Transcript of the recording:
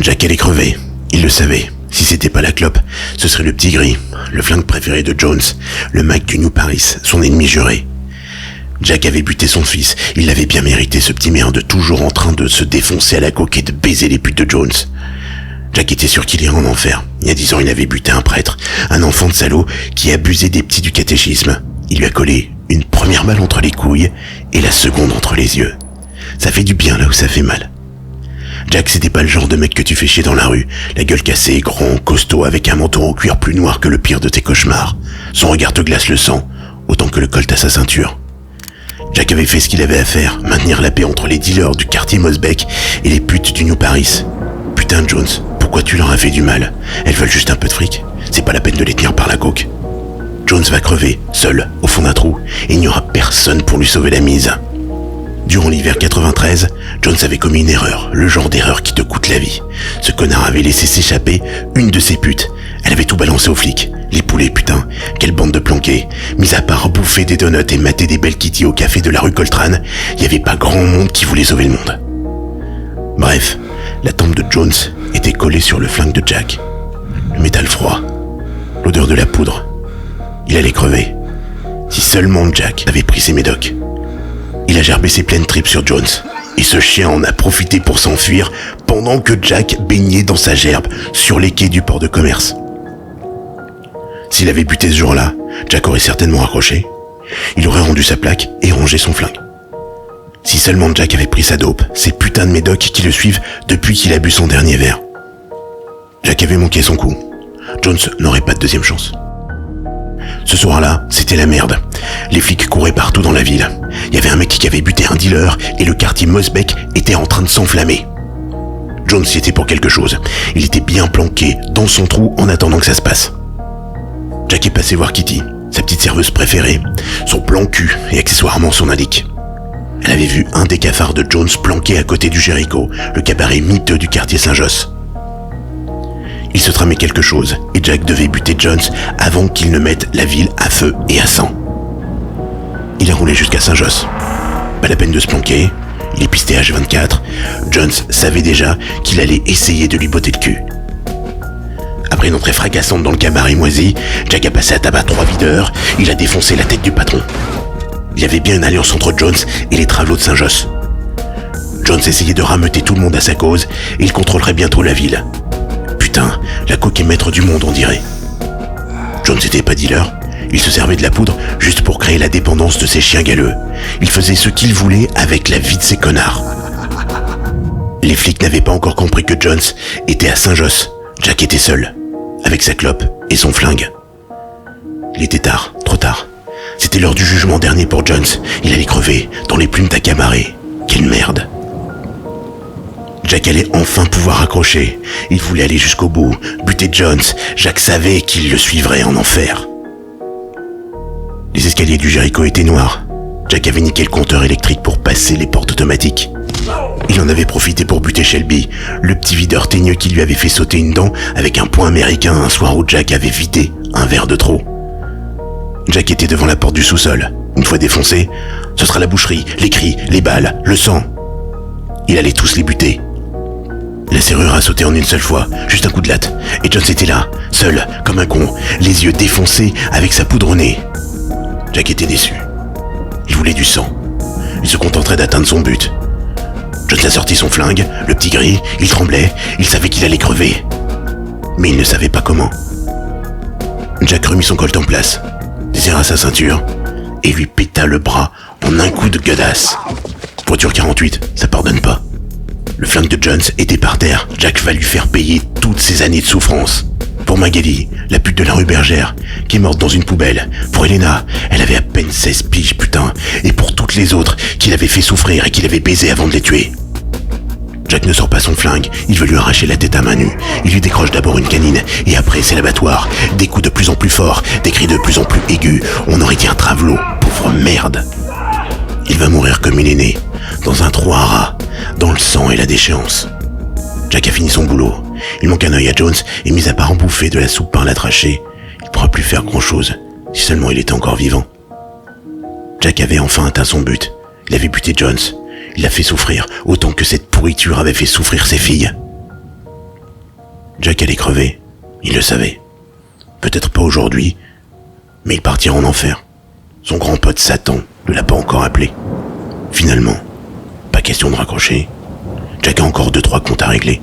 Jack allait crever. Il le savait. Si c'était pas la clope, ce serait le petit gris, le flingue préféré de Jones, le Mac du New Paris, son ennemi juré. Jack avait buté son fils. Il l'avait bien mérité, ce petit merde, toujours en train de se défoncer à la coke et de baiser les putes de Jones. Jack était sûr qu'il irait en enfer. Il y a 10 ans, il avait buté un prêtre, un enfant de salaud qui abusait des petits du catéchisme. Il lui a collé une première balle entre les couilles et la seconde entre les yeux. Ça fait du bien là où ça fait mal. Jack, c'était pas le genre de mec que tu fais chier dans la rue. La gueule cassée, grand, costaud, avec un manteau en cuir plus noir que le pire de tes cauchemars. Son regard te glace le sang, autant que le colt à sa ceinture. Jack avait fait ce qu'il avait à faire, maintenir la paix entre les dealers du quartier Mosbeck et les putes du New Paris. Putain, Jones, pourquoi tu leur as fait du mal? Elles veulent juste un peu de fric. C'est pas la peine de les tenir par la coque. Jones va crever, seul, au fond d'un trou, et il n'y aura personne pour lui sauver la mise. Durant l'hiver 93, Jones avait commis une erreur, le genre d'erreur qui te coûte la vie. Ce connard avait laissé s'échapper une de ses putes. Elle avait tout balancé aux flics. Les poulets, putain, quelle bande de planqués. Mis à part bouffer des donuts et mater des belles kitty au café de la rue Coltrane, il y avait pas grand monde qui voulait sauver le monde. Bref, la tempe de Jones était collée sur le flingue de Jack. Le métal froid, l'odeur de la poudre. Il allait crever. Si seulement Jack avait pris ses médocs. Il a gerbé ses pleines tripes sur Jones. Et ce chien en a profité pour s'enfuir pendant que Jack baignait dans sa gerbe sur les quais du port de commerce. S'il avait buté ce jour-là, Jack aurait certainement raccroché. Il aurait rendu sa plaque et rangé son flingue. Si seulement Jack avait pris sa dope, ces putains de médocs qui le suivent depuis qu'il a bu son dernier verre. Jack avait manqué son coup. Jones n'aurait pas de deuxième chance. Ce soir-là, c'était la merde. Les flics couraient partout dans la ville. Il y avait un mec qui avait buté un dealer et le quartier Mosbeck était en train de s'enflammer. Jones y était pour quelque chose. Il était bien planqué dans son trou en attendant que ça se passe. Jack est passé voir Kitty, sa petite serveuse préférée, son plan cul et accessoirement son indique. Elle avait vu un des cafards de Jones planqué à côté du Jericho, le cabaret miteux du quartier Saint-Josse. Il se tramait quelque chose et Jack devait buter Jones avant qu'il ne mette la ville à feu et à sang. Il a roulé jusqu'à Saint-Josse. Pas la peine de se planquer, il est pisté H24. Jones savait déjà qu'il allait essayer de lui botter le cul. Après une entrée fracassante dans le cabaret moisi, Jack a passé à tabac 3 videurs, il a défoncé la tête du patron. Il y avait bien une alliance entre Jones et les travelots de Saint-Josse. Jones essayait de rameuter tout le monde à sa cause et il contrôlerait bientôt la ville. Putain, la coque est maître du monde, on dirait. Jones n'était pas dealer, il se servait de la poudre juste pour créer la dépendance de ses chiens galeux. Il faisait ce qu'il voulait avec la vie de ces connards. Les flics n'avaient pas encore compris que Jones était à Saint-Josse. Jack était seul, avec sa clope et son flingue. Il était tard, trop tard. C'était l'heure du jugement dernier pour Jones. Il allait crever dans les plumes d'Akamaré. Quelle merde. Jack allait enfin pouvoir accrocher. Il voulait aller jusqu'au bout, buter Jones. Jack savait qu'il le suivrait en enfer. Les escaliers du Jericho étaient noirs. Jack avait niqué le compteur électrique pour passer les portes automatiques. Il en avait profité pour buter Shelby, le petit videur teigneux qui lui avait fait sauter une dent avec un poing américain un soir où Jack avait vidé un verre de trop. Jack était devant la porte du sous-sol. Une fois défoncé, ce sera la boucherie, les cris, les balles, le sang. Il allait tous les buter. La serrure a sauté en une seule fois, juste un coup de latte. Et Jones était là, seul, comme un con, les yeux défoncés avec sa poudre au nez. Jack était déçu. Il voulait du sang. Il se contenterait d'atteindre son but. Jones a sorti son flingue, le petit gris, il tremblait, il savait qu'il allait crever. Mais il ne savait pas comment. Jack remit son colt en place, desserra sa ceinture et lui péta le bras en un coup de gueulasse. Voiture 48, ça pardonne pas. Le flingue de Jones était par terre. Jack va lui faire payer toutes ces années de souffrance. Pour Magali, la pute de la rue Bergère, qui est morte dans une poubelle. Pour Elena, elle avait à peine 16 piges, putain. Et pour toutes les autres qu'il avait fait souffrir et qu'il avait baisé avant de les tuer. Jack ne sort pas son flingue, il veut lui arracher la tête à main nue. Il lui décroche d'abord une canine, et après c'est l'abattoir. Des coups de plus en plus forts, des cris de plus en plus aigus. On aurait dit un travelot, pauvre merde. Il va mourir comme il est né, dans un trou à rats, dans le sang et la déchéance. Jack a fini son boulot. Il manque un œil à Jones, et mis à part en bouffer de la soupe par la trachée, il ne pourra plus faire grand-chose, si seulement il était encore vivant. Jack avait enfin atteint son but. Il avait buté Jones. Il l'a fait souffrir, autant que cette pourriture avait fait souffrir ses filles. Jack allait crever, il le savait. Peut-être pas aujourd'hui, mais il partira en enfer. Son grand pote Satan ne l'a pas encore appelé. Finalement, pas question de raccrocher. Jack a encore 2-3 comptes à régler.